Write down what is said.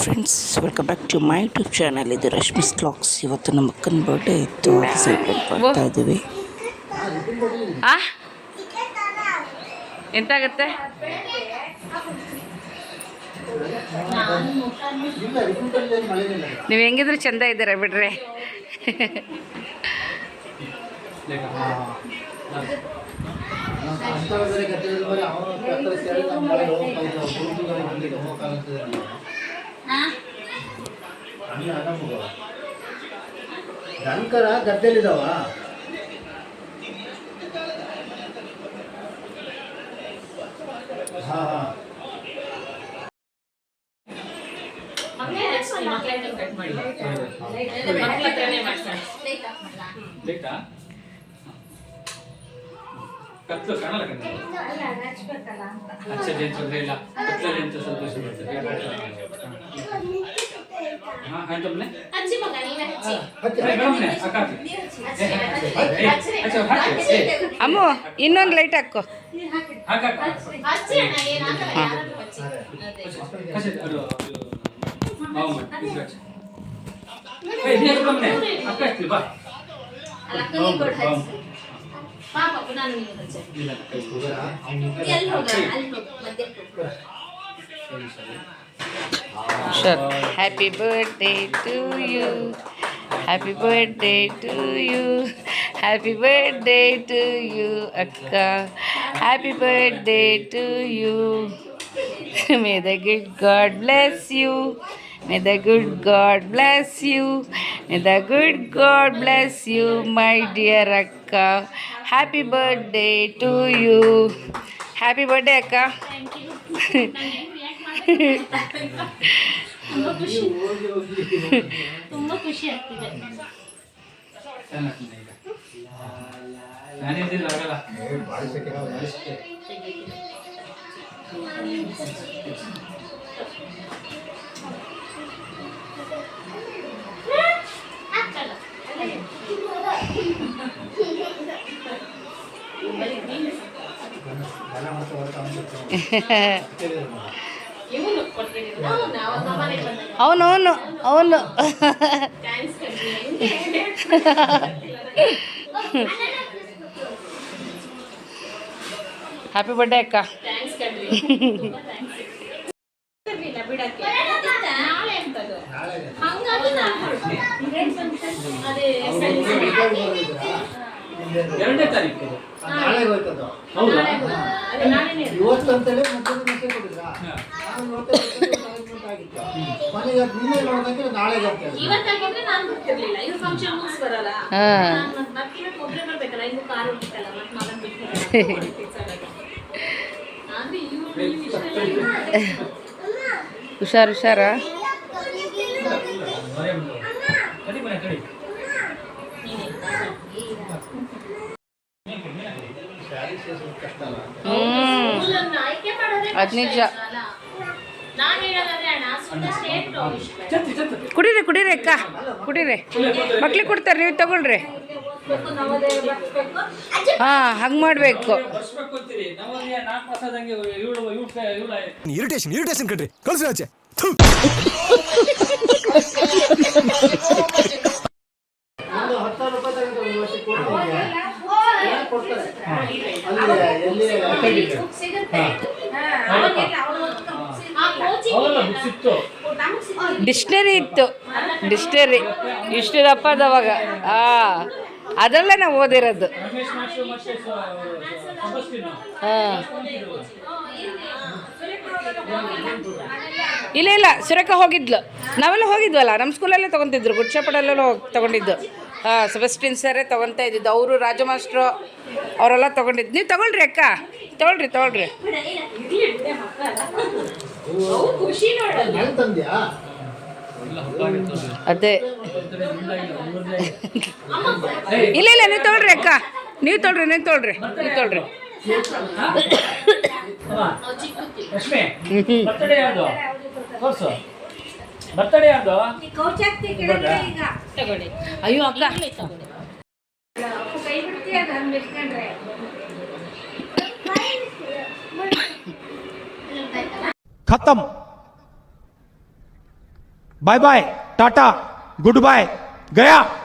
Friends, welcome back to my YouTube channel. ಇದು Rashmi's vlogs. ಇವತ್ತು ನಮ್ಮ ಅಕ್ಕನ ಬರ್ಡೇ ಇತ್ತು, ಅದು ಸೆಲೆಬ್ರೇಟ್ ಮಾಡ್ತಾ ಇದ್ದೀವಿ. ಎಂತಾಗತ್ತೆ? ನೀವು ಹೆಂಗಿದ್ರು ಚಂದ ಇದ್ದೀರ ಬಿಡ್ರೆ. ದನಕರ ಗದ್ದೆಲಿದಾವ. ಕತ್ಲು ಕಾಣಲ್ಲ ಅಚ್ಚೇನು ತೊಂದರೆ ಇಲ್ಲ. ಕತ್ಲಲ್ಲಿ ಅಂತ ಸಂತೋಷ ಬರ್ತದೆ. ಅಮ್ಮ ಇನ್ನೊಂದು ಲೈಟ್ ಹಾಕೋ. Sure. Happy birthday to you. Happy birthday to you. Happy birthday to you, Akka. Happy birthday to you. May the good God bless you. May the good God bless you. May the good God bless you, my dear Akka. Happy birthday to you. Happy birthday, Akka. Thank you. ತುಂಬ ಖುಷಿ ಆಗ್ತಿದೆ. ಅವನು happy birthday ಅಕ್ಕ. ಎರಡನೇ ತಾರೀಕು ನಾಳೆ ಹೋಯ್ತದ. ಹೌದಾ? ಇವತ್ತು ಅಂತೇಳಿ ಮತ್ತೆ ಕೊಟ್ಟಿದ್ರಾ? ಮನೆಗೆ ನಿನ್ನೆ ನೋಡೋದಕ್ಕೆ ನಾಳೆ ಇವತ್ತಾಗಿದ್ರೆ ನಾನು ಬರ್ತಿರ್ಲಿಲ್ಲ. ಇವ್ರ ಫಂಕ್ಷನ್ ಮುಗಿಸ್ ಬರಲ್ಲ. ಮತ್ತೆ ಒಬ್ಬರೇ ಬರ್ಬೇಕಲ್ಲ. ಇನ್ನು ಕಾರ್ ಹೋಗಿತ್ತಲ್ಲ, ಮತ್ತೆ ಮಗನ್ ಬಿಟ್ಟು ಹುಷಾರು ಹುಷಾರ. ಅದು ನಿಜ. ಕುಡೀರಿ ಅಕ್ಕ, ಕುಡೀರಿ. ಮಕ್ಳಿಗೆ ಕೊಡ್ತಾರೆ, ನೀವು ತಗೊಳ್ರಿ. ಹಂಗೆ ಮಾಡಬೇಕು. ಇರಿಟೇಷನ್ ಕಣ್ರಿ, ಕಳ್ಸಿ ಆಚೆ. ಡಿಕ್ಷನರಿ ಇತ್ತು, ಡಿಕ್ಷನರಿ ಇಷ್ಟು ದಪ್ಪದವಾಗ. ಅದೆಲ್ಲ ನಾವು ಓದಿರೋದು. ಇಲ್ಲ ಸುರೇಖ ಹೋಗಿದ್ಲು. ನಾವೆಲ್ಲ ಹೋಗಿದ್ವಲ್ಲ, ನಮ್ಮ ಸ್ಕೂಲಲ್ಲೇ ತೊಗೊತಿದ್ರು. ಗುಡ್ ಶೆಪರ್ಡಲ್ಲೆಲ್ಲ ತೊಗೊಂಡಿದ್ದು. ಸೆಬಸ್ಟಿನ್ ಸರೇ ತೊಗೊತಾ ಇದ್ದಿದ್ದು. ಅವರು ರಾಜ ಮಾಸ್ಟ್ರು ಅವರೆಲ್ಲ ತೊಗೊಂಡಿದ್ದು. ನೀವು ತೊಗೊಳ್ರಿ ಅಕ್ಕ, ತೊಗೊಳ್ರಿ. ಅದೇ ಇಲ್ಲ ನೀವು ತೊಗೊಳ್ರಿ ಅಕ್ಕ, ನೀವು ತೊಗೊಳ್ರಿ. ಅಯ್ಯೋ ಅಕ್ಕ, खत्म bye bye, tata, good bye, गया.